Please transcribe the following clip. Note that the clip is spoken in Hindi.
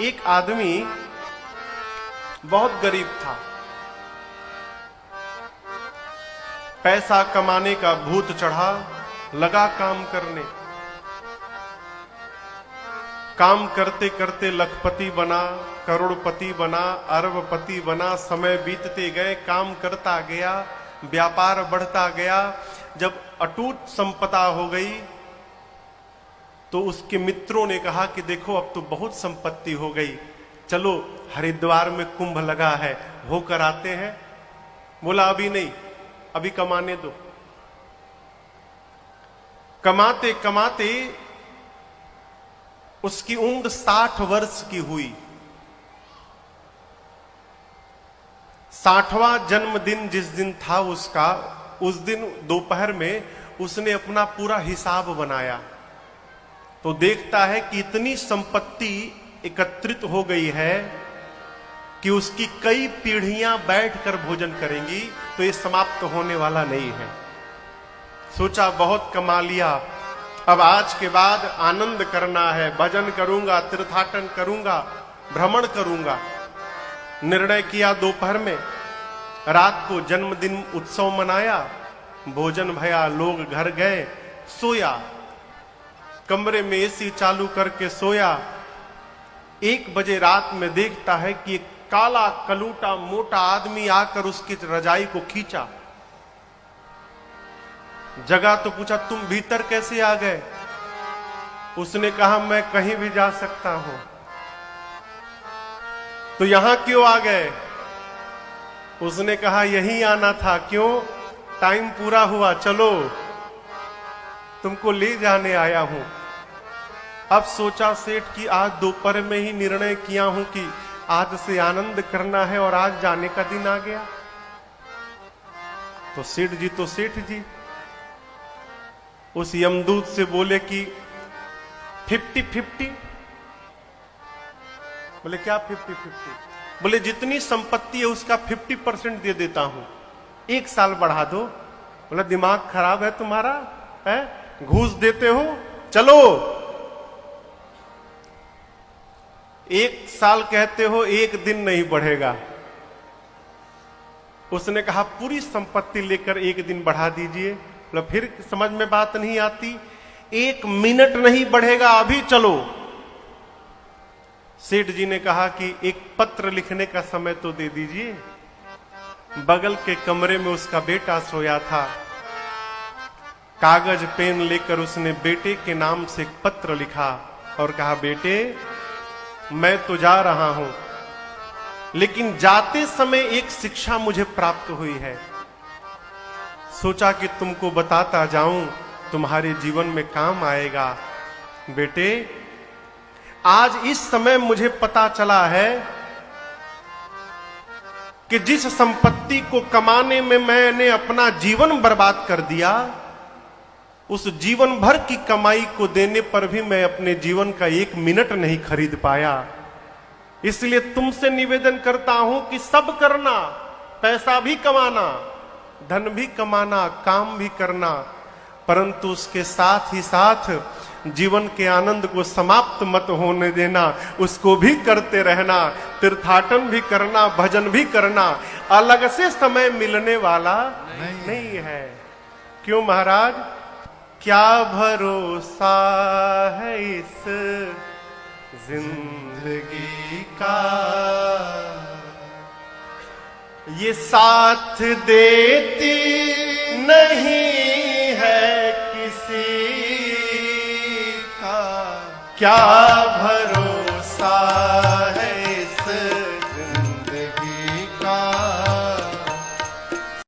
एक आदमी बहुत गरीब था, पैसा कमाने का भूत चढ़ा, लगा काम करने। काम करते करते लखपति बना, करोड़पति बना, अरबपति बना। समय बीतते गए, काम करता गया, व्यापार बढ़ता गया। जब अटूट संपदा हो गई तो उसके मित्रों ने कहा कि देखो अब तो बहुत संपत्ति हो गई, चलो हरिद्वार में कुंभ लगा है, होकर आते हैं। बोला अभी नहीं, अभी कमाने दो। कमाते कमाते उसकी उम्र 60 वर्ष की हुई। 60वां जन्मदिन जिस दिन था उसका, उस दिन दोपहर में उसने अपना पूरा हिसाब बनाया तो देखता है कि इतनी संपत्ति एकत्रित हो गई है कि उसकी कई पीढ़ियां बैठकर भोजन करेंगी, तो ये समाप्त होने वाला नहीं है। सोचा बहुत कमा लिया, अब आज के बाद आनंद करना है, भजन करूंगा, तीर्थाटन करूंगा, भ्रमण करूंगा। निर्णय किया दोपहर में। रात को जन्मदिन उत्सव मनाया, भोजन भया, लोग घर गए, सोया, कमरे में एसी चालू करके सोया। 1 बजे रात में देखता है कि एक काला कलूटा मोटा आदमी आकर उसकी रजाई को खींचा। जगा तो पूछा तुम भीतर कैसे आ गए? उसने कहा मैं कहीं भी जा सकता हूं। तो यहां क्यों आ गए? उसने कहा यहीं आना था। क्यों? टाइम पूरा हुआ, चलो तुमको ले जाने आया हूं। अब सोचा सेठ कि आज दोपहर में ही निर्णय किया हूं कि आज से आनंद करना है और आज जाने का दिन आ गया। तो सेठ जी उस यमदूत से बोले कि 50-50। बोले क्या 50-50? बोले जितनी संपत्ति है उसका 50% दे देता हूं, 1 साल बढ़ा दो। बोला दिमाग खराब है तुम्हारा, है? घूस देते हो? चलो 1 साल कहते हो, 1 दिन नहीं बढ़ेगा। उसने कहा पूरी संपत्ति लेकर 1 दिन बढ़ा दीजिए। बोला फिर समझ में बात नहीं आती, 1 मिनट नहीं बढ़ेगा, अभी चलो। सेठ जी ने कहा कि एक पत्र लिखने का समय तो दे दीजिए। बगल के कमरे में उसका बेटा सोया था। कागज पेन लेकर उसने बेटे के नाम से एक पत्र लिखा और कहा बेटे मैं तो जा रहा हूं, लेकिन जाते समय एक शिक्षा मुझे प्राप्त हुई है। सोचा कि तुमको बताता जाऊं, तुम्हारे जीवन में काम आएगा। बेटे आज इस समय मुझे पता चला है कि जिस संपत्ति को कमाने में मैंने अपना जीवन बर्बाद कर दिया, उस जीवन भर की कमाई को देने पर भी मैं अपने जीवन का 1 मिनट नहीं खरीद पाया। इसलिए तुमसे निवेदन करता हूं कि सब करना, पैसा भी कमाना, धन भी कमाना, काम भी करना, परंतु उसके साथ ही साथ जीवन के आनंद को समाप्त मत होने देना, उसको भी करते रहना, तीर्थाटन भी करना, भजन भी करना। अलग से समय मिलने वाला नहीं है। क्यों महाराज? क्या भरोसा है इस जिंदगी का, ये साथ देती नहीं है किसी का। क्या